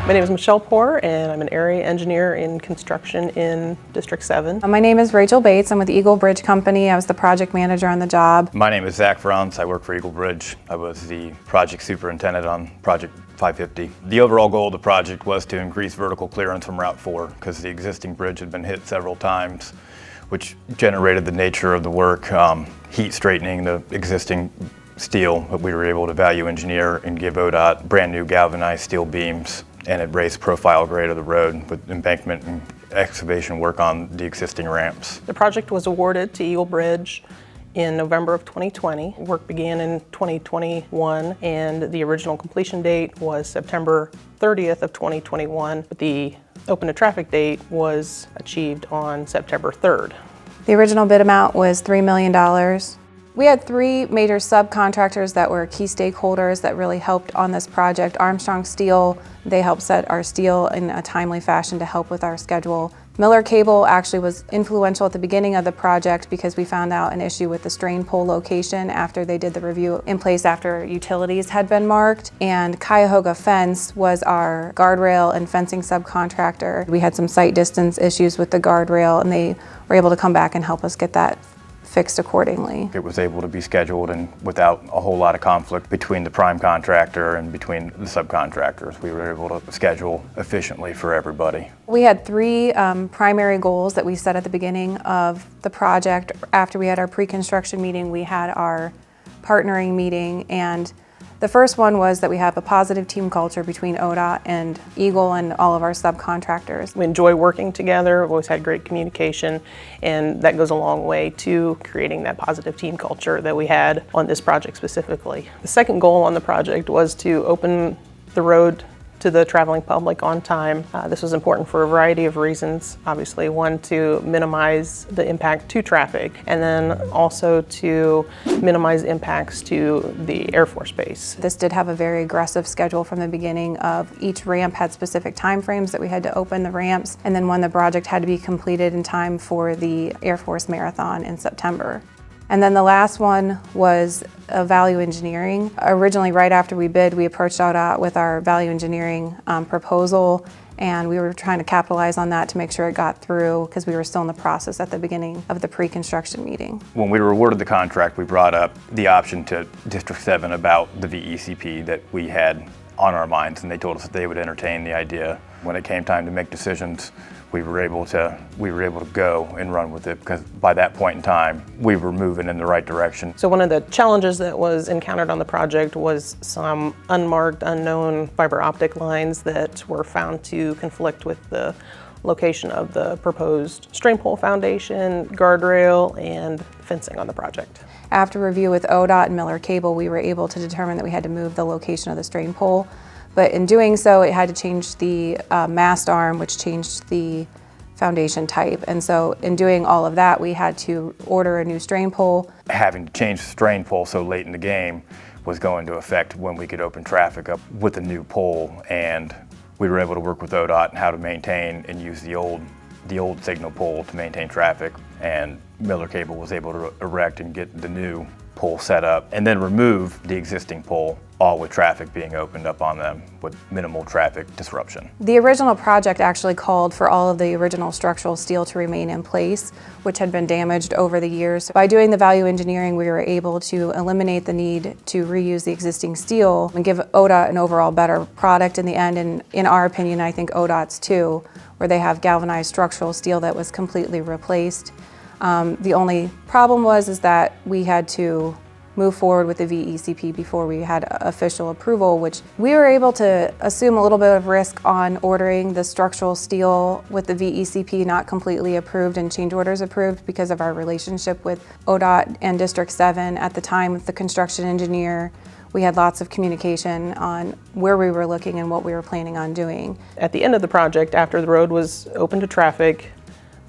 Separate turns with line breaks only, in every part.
My name is Michelle Poor, and I'm an area engineer in construction in District 7.
My name is Rachel Bates. I'm with Eagle Bridge Company. I was the project manager on the job.
My name is Zach Franz. I work for Eagle Bridge. I was the project superintendent on Project 550. The overall goal of the project was to increase vertical clearance from Route 4 because the existing bridge had been hit several times, which generated the nature of the work, heat straightening the existing steel, but we were able to value engineer and give ODOT brand new galvanized steel beams, and it raised profile grade of the road with embankment and excavation work on the existing ramps.
The project was awarded to Eagle Bridge in November of 2020. Work began in 2021, and the original completion date was September 30th of 2021, but the open to traffic date was achieved on September 3rd.
The original bid amount was $3 million. We had three major subcontractors that were key stakeholders that really helped on this project. Armstrong Steel, they helped set our steel in a timely fashion to help with our schedule. Miller Cable actually was influential at the beginning of the project because we found out an issue with the strain pole location after they did the review in place after utilities had been marked. And Cuyahoga Fence was our guardrail and fencing subcontractor. We had some site distance issues with the guardrail, and they were able to come back and help us get that fixed accordingly.
It was able to be scheduled and without a whole lot of conflict between the prime contractor and between the subcontractors. We were able to schedule efficiently for everybody.
We had three primary goals that we set at the beginning of the project. After we had our pre-construction meeting, we had our partnering meeting, and the first one was that we have a positive team culture between ODOT and Eagle and all of our subcontractors.
We enjoy working together, we've always had great communication, and that goes a long way to creating that positive team culture that we had on this project specifically. The second goal on the project was to open the road to the traveling public on time. This was important for a variety of reasons. Obviously, one, to minimize the impact to traffic, and then also to minimize impacts to the Air Force Base.
This did have a very aggressive schedule from the beginning of each ramp had specific time frames that we had to open the ramps, and then when the project had to be completed in time for the Air Force Marathon in September. And then the last one was value engineering. Originally, right after we bid, we approached ODOT with our value engineering proposal, and we were trying to capitalize on that to make sure it got through because we were still in the process at the beginning of the pre-construction meeting.
When we were awarded the contract, we brought up the option to District 7 about the VECP that we had on our minds, and they told us that they would entertain the idea. When it came time to make decisions, we were able to go and run with it because by that point in time, we were moving in the right direction.
So one of the challenges that was encountered on the project was some unmarked, unknown fiber optic lines that were found to conflict with the location of the proposed strain pole foundation, guardrail, and fencing on the project.
After review with ODOT and Miller Cable, we were able to determine that we had to move the location of the strain pole. But in doing so, it had to change the mast arm, which changed the foundation type. And so in doing all of that, we had to order a new strain pole.
Having to change the strain pole so late in the game was going to affect when we could open traffic up with the new pole. And we were able to work with ODOT on how to maintain and use the old signal pole to maintain traffic. And Miller Cable was able to erect and get the new pole set up and then remove the existing pole, all with traffic being opened up on them with minimal traffic disruption.
The original project actually called for all of the original structural steel to remain in place, which had been damaged over the years. By doing the value engineering, we were able to eliminate the need to reuse the existing steel and give ODOT an overall better product in the end, and in our opinion, I think ODOT's too, where they have galvanized structural steel that was completely replaced. The only problem is that we had to move forward with the VECP before we had official approval, which we were able to assume a little bit of risk on ordering the structural steel with the VECP not completely approved and change orders approved because of our relationship with ODOT and District 7 at the time with the construction engineer. We had lots of communication on where we were looking and what we were planning on doing.
At the end of the project, after the road was open to traffic,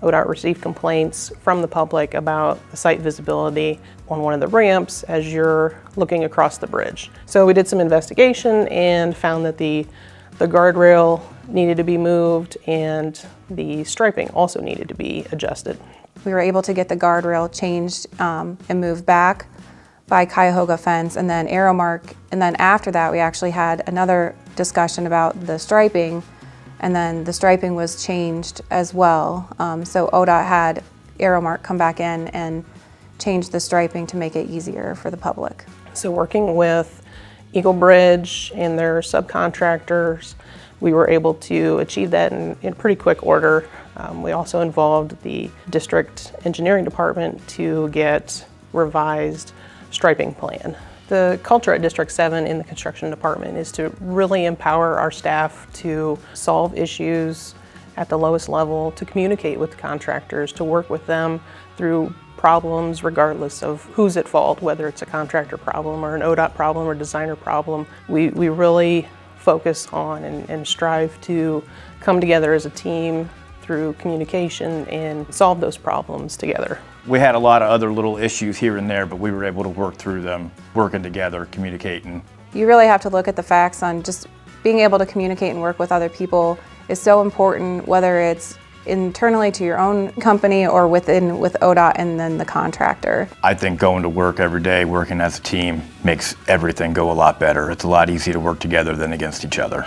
ODOT received complaints from the public about the site visibility on one of the ramps as you're looking across the bridge. So we did some investigation and found that the guardrail needed to be moved and the striping also needed to be adjusted.
We were able to get the guardrail changed and moved back by Cuyahoga Fence and then Arrowmark, and then after that we actually had another discussion about the striping, and then the striping was changed as well. So ODOT had Aeromark come back in and change the striping to make it easier for the public.
So working with Eagle Bridge and their subcontractors, we were able to achieve that in pretty quick order. We also involved the district engineering department to get revised striping plan. The culture at District 7 in the construction department is to really empower our staff to solve issues at the lowest level, to communicate with contractors, to work with them through problems regardless of who's at fault, whether it's a contractor problem or an ODOT problem or designer problem. We really focus on and strive to come together as a team through communication and solve those problems together.
We had a lot of other little issues here and there, but we were able to work through them, working together, communicating.
You really have to look at the facts on just being able to communicate and work with other people is so important, whether it's internally to your own company or with ODOT and then the contractor.
I think going to work every day, working as a team, makes everything go a lot better. It's a lot easier to work together than against each other.